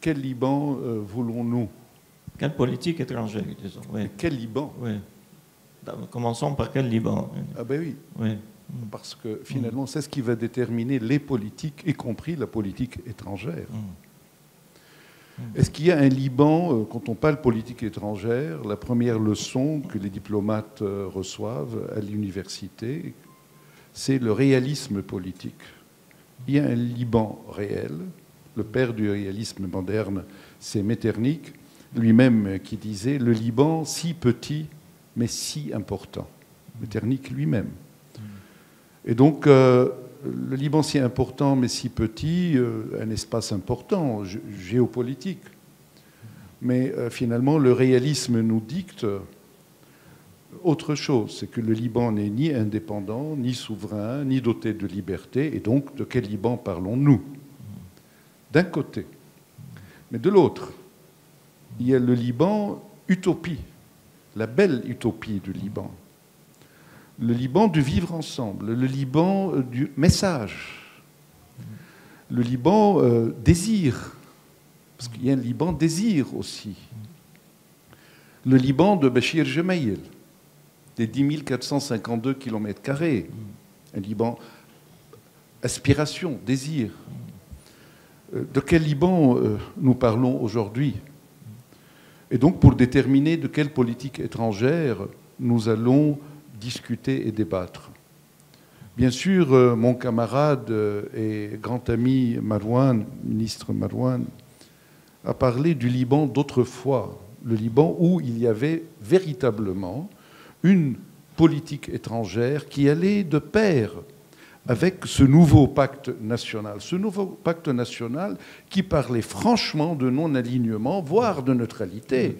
quel Liban voulons-nous? Quelle politique étrangère, disons. Oui. Quel Liban? Oui. Commençons par quel Liban? Ah ben oui. Oui. Parce que finalement, c'est ce qui va déterminer les politiques, y compris la politique étrangère. Est-ce qu'il y a un Liban, quand on parle politique étrangère, la première leçon que les diplomates reçoivent à l'université, c'est le réalisme politique. Il y a un Liban réel. Le père du réalisme moderne, c'est Metternich, lui-même qui disait « Le Liban, si petit, mais si important ». Metternich lui-même. Et donc, le Liban si important, mais si petit, un espace important, géopolitique. Mais finalement, le réalisme nous dicte autre chose. C'est que le Liban n'est ni indépendant, ni souverain, ni doté de liberté. Et donc, de quel Liban parlons-nous? D'un côté. Mais de l'autre, il y a le Liban utopie, la belle utopie du Liban. Le Liban du vivre ensemble, le Liban du message, le Liban désir, parce qu'il y a un Liban désir aussi. Le Liban de Bachir Gemayel, des 10 452 km², un Liban aspiration, désir. De quel Liban nous parlons aujourd'hui? Et donc pour déterminer de quelle politique étrangère nous allons discuter et débattre. Bien sûr, mon camarade et grand ami Marouane, ministre Marouane, a parlé du Liban d'autrefois, le Liban où il y avait véritablement une politique étrangère qui allait de pair avec ce nouveau pacte national. Ce nouveau pacte national qui parlait franchement de non-alignement, voire de neutralité.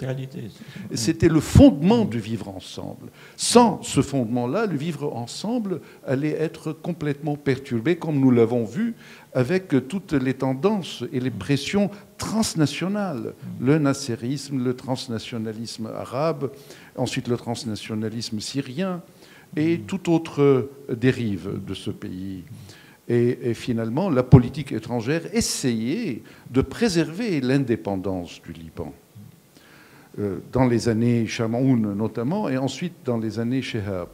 C'était le fondement du vivre ensemble. Sans ce fondement-là, le vivre ensemble allait être complètement perturbé, comme nous l'avons vu avec toutes les tendances et les pressions transnationales. Le nasserisme, le transnationalisme arabe, ensuite le transnationalisme syrien, et toute autre dérive de ce pays. Et finalement, la politique étrangère essayait de préserver l'indépendance du Liban. Dans les années Chamoun notamment, et ensuite dans les années Chehab.